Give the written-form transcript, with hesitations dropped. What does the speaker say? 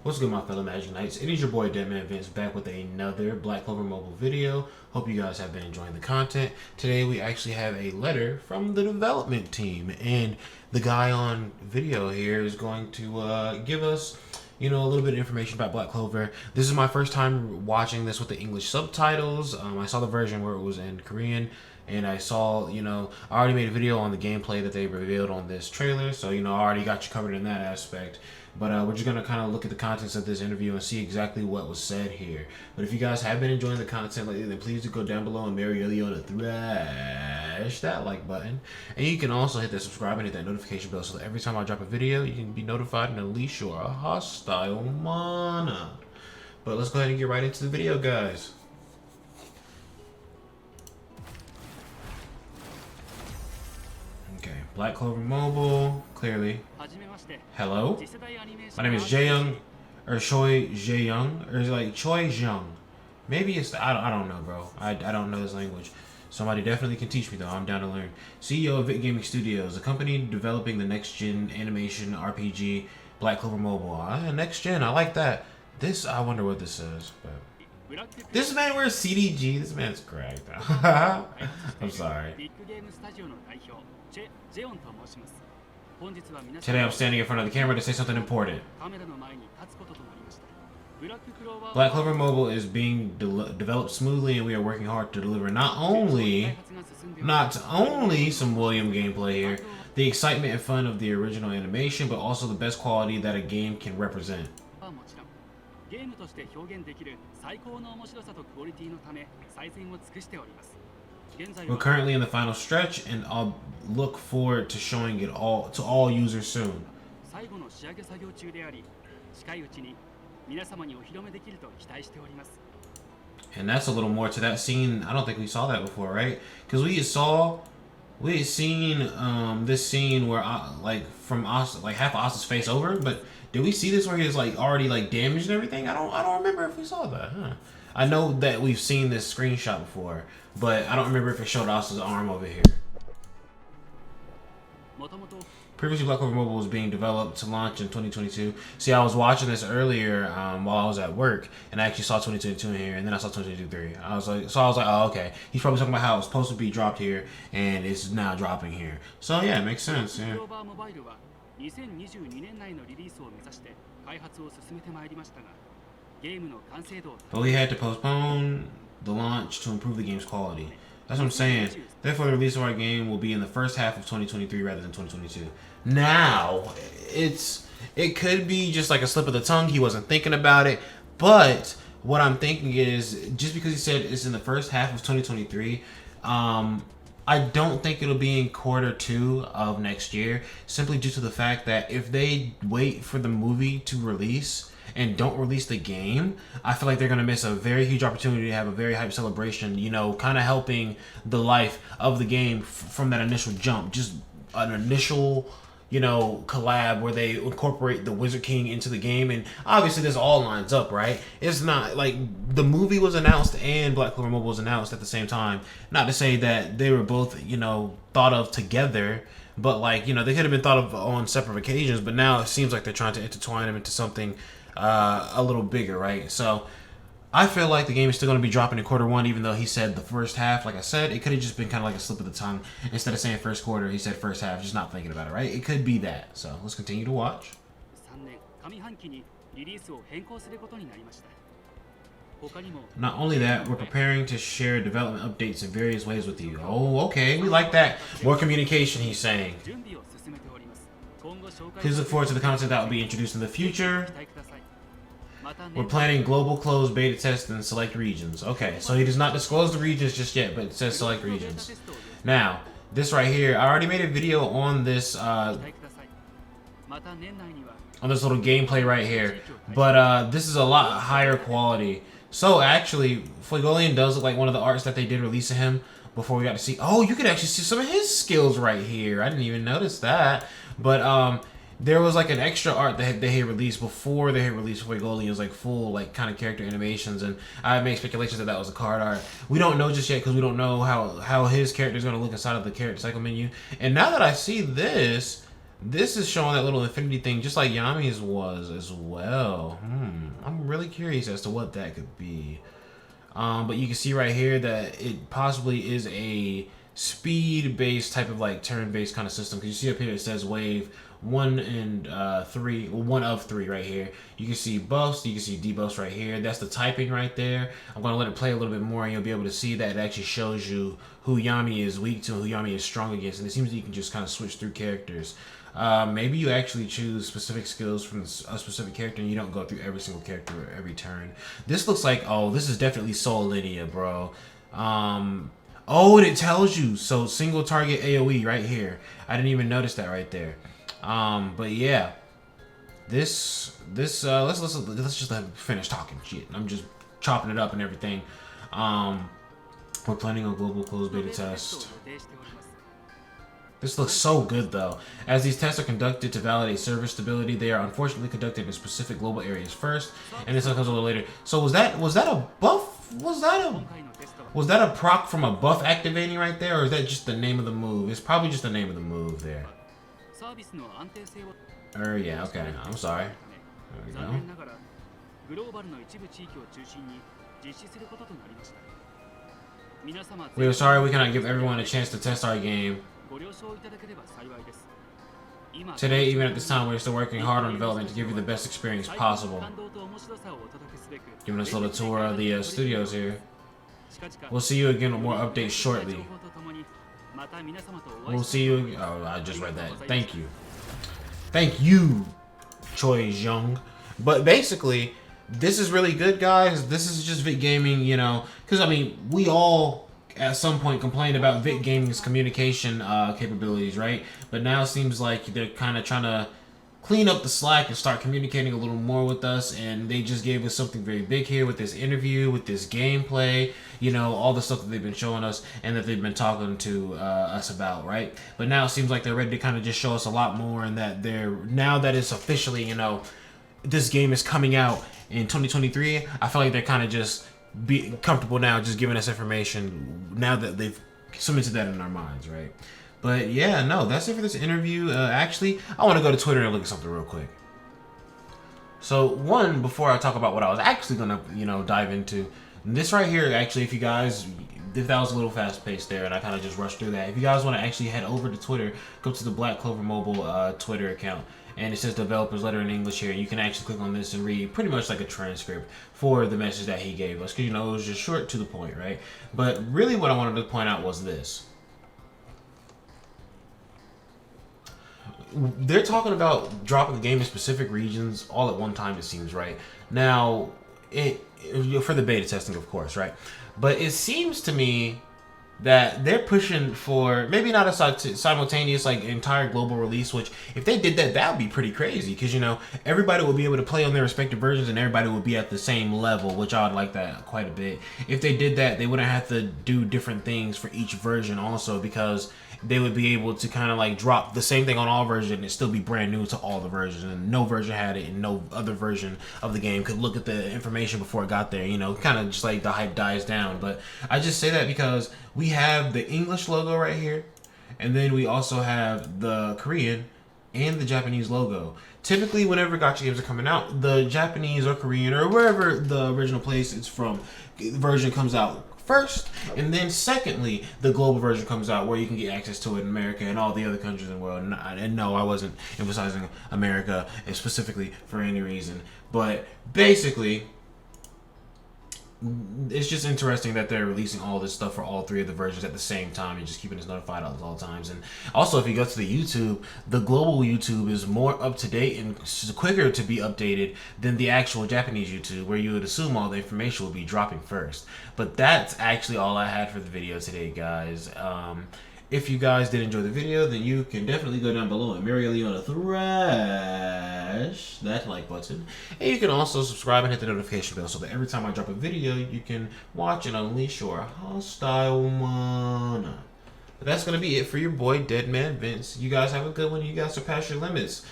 What's good, my fellow Magic Knights? It is your boy DEADMANVINCE back with another Black Clover mobile video. Hope you guys have been enjoying the content. Today we actually have a letter from the development team, and the guy on video here is going to give us, a little bit of information about Black Clover. This is my first time watching this with the English subtitles. I saw the version where it was in Korean. And I saw, I already made a video on the gameplay that they revealed on this trailer. So, I already got you covered in that aspect. But we're just going to kind of look at the contents of this interview and see exactly what was said here. But if you guys have been enjoying the content lately, then please do go down below and marry Elio to thrash that like button. And you can also hit that subscribe and hit that notification bell so that every time I drop a video, you can be notified and unleash your hostile mana. But let's go ahead and get right into the video, guys. Black Clover Mobile, clearly. Hello? My name is Jaeyoung, or Choi Jaeyoung, or is it like Choi Jung? Maybe it's, I don't know, bro. I don't know this language. Somebody definitely can teach me, though. I'm down to learn. CEO of VicGaming Studios, a company developing the next-gen animation RPG Black Clover Mobile. Next gen, I like that. This, I wonder what this says. But this man wears CDG. This man's cracked. I'm sorry. Today I'm standing in front of the camera to say something important. Black Clover Mobile is being developed smoothly, and we are working hard to deliver not only some William gameplay here, the excitement and fun of the original animation, but also the best quality that a game can represent. We're currently in the final stretch, and I'll look forward to showing it all to all users soon. And that's a little more to that scene. I don't think we saw that before, right? Because we had seen this scene where from Asta, like half of Asta's face over, but did we see this where he was like already like damaged and everything? I don't remember if we saw that. Huh? I know that we've seen this screenshot before, but I don't remember if it showed Asta's arm over here. Previously, Black Clover Mobile was being developed to launch in 2022. See, I was watching this earlier while I was at work, and I actually saw 2022 in here, and then I saw 2023. I was like, oh, okay. He's probably talking about how it's supposed to be dropped here, and it's now dropping here. So yeah, it makes sense. Yeah. But we had to postpone the launch to improve the game's quality. That's what I'm saying. Therefore, the release of our game will be in the first half of 2023 rather than 2022. Now, it could be just like a slip of the tongue. He wasn't thinking about it. But what I'm thinking is, just because he said it's in the first half of 2023, I don't think it'll be in Q2 of next year, simply due to the fact that if they wait for the movie to release and don't release the game, I feel like they're going to miss a very huge opportunity to have a very hype celebration, kind of helping the life of the game from that initial jump. Just an initial, collab where they incorporate the Wizard King into the game. And obviously this all lines up, right? It's not like the movie was announced and Black Clover Mobile was announced at the same time. Not to say that they were both, thought of together, but they could have been thought of on separate occasions, but now it seems like they're trying to intertwine them into something a little bigger, right? So I feel like the game is still going to be dropping in Q1, even though he said the first half. Like I said, it could have just been kind of like a slip of the tongue. Instead of saying first quarter, he said first half, just not thinking about it, right? It could be that. So let's continue to watch. Not only that, we're preparing to share development updates in various ways with you. Oh, okay, we like that. More communication, he's saying. Please look forward to the content that will be introduced in the future. We're planning global closed beta tests in select regions. Okay, so he does not disclose the regions just yet, but it says select regions. Now, this right here, I already made a video on this little gameplay right here, but this is a lot higher quality. So actually, Fuegolian does look like one of the arts that they did release of him before we got to see. Oh, you could actually see some of his skills right here. I didn't even notice that. But there was like an extra art that they had released before they had released Fuegolian's like full kind of character animations, and I made speculations that was a card art. We don't know just yet because we don't know how his character is going to look inside of the character cycle menu. And now that I see this, This is showing that little infinity thing, just like Yami's was as well. I'm really curious as to what that could be. But you can see right here that it possibly is a speed-based type of like turn-based kind of system. Because you see up here it says wave 1 and 3, well, 1 of 3 right here. You can see buffs, you can see debuffs right here. That's the typing right there. I'm going to let it play a little bit more and you'll be able to see that it actually shows you who Yami is weak to and who Yami is strong against. And it seems that you can just kind of switch through characters. Maybe you actually choose specific skills from a specific character and you don't go through every single character every turn. This looks like, oh, this is definitely Soul Lydia, bro. Oh, and it tells you. So single target AoE right here. I didn't even notice that right there. But yeah, let's just let him finish talking shit. I'm just chopping it up and everything. We're planning a global closed beta test. This looks so good though. As these tests are conducted to validate server stability, they are unfortunately conducted in specific global areas first, and this comes a little later. So was that a buff? Was that a proc from a buff activating right there, or is that just the name of the move? It's probably just the name of the move there. Yeah, okay. I'm sorry. There we go. We are sorry we cannot give everyone a chance to test our game. Today, even at this time, we're still working hard on development to give you the best experience possible. Giving us a little tour of the studios here. We'll see you again with more updates shortly. We'll see you. Oh, I just read that. Thank you. Thank you, Choi Jung. But basically, this is really good, guys. This is just VicGaming, you know, because I mean, we all at some point complained about VicGaming's communication capabilities, right? But now it seems like they're kind of trying to clean up the slack and start communicating a little more with us, and they just gave us something very big here with this interview, with this gameplay, you know, all the stuff that they've been showing us and that they've been talking to us about, right? But now it seems like they're ready to kind of just show us a lot more, and that they're, now that it's officially, you know, this game is coming out in 2023, I feel like they're kind of just be comfortable now just giving us information now that they've cemented that in our minds, right? But yeah, no, that's it for this interview. Actually, I want to go to Twitter and look at something real quick. So one, before I talk about what I was actually gonna, you know, dive into, this right here, actually, if you guys, if that was a little fast paced there and I kind of just rushed through that, if you guys want to actually head over to Twitter, go to the Black Clover Mobile Twitter account, and it says developer's letter in English here. You can actually click on this and read pretty much like a transcript for the message that he gave us, because, you know, it was just short to the point, right? But really what I wanted to point out was this. They're talking about dropping the game in specific regions all at one time, it seems, right? Now, for the beta testing, of course, right? But it seems to me that they're pushing for maybe not a simultaneous, like, entire global release, which if they did that, that would be pretty crazy, because, you know, everybody would be able to play on their respective versions and everybody would be at the same level, which I would like that quite a bit. If they did that, they wouldn't have to do different things for each version also, because they would be able to kind of like drop the same thing on all versions and it still be brand new to all the versions, and no version had it and no other version of the game could look at the information before it got there, you know, kind of just like the hype dies down. But I just say that because we have the English logo right here, and then we also have the Korean and the Japanese logo. Typically, whenever gacha games are coming out, the Japanese or Korean or wherever the original place it's from version comes out first, and then secondly, the global version comes out where you can get access to it in America and all the other countries in the world. And no, I wasn't emphasizing America specifically for any reason, but basically, it's just interesting that they're releasing all this stuff for all three of the versions at the same time and just keeping us notified at all times. And also, if you go to the YouTube, the global YouTube is more up to date and quicker to be updated than the actual Japanese YouTube, where you would assume all the information will be dropping first. But that's actually all I had for the video today, guys. If you guys did enjoy the video, then you can definitely go down below and Mary Leona thrash that like button. And you can also subscribe and hit the notification bell so that every time I drop a video, you can watch and unleash your hostile mana. But that's going to be it for your boy, DEADMANVINCE. You guys have a good one. You guys surpass your limits.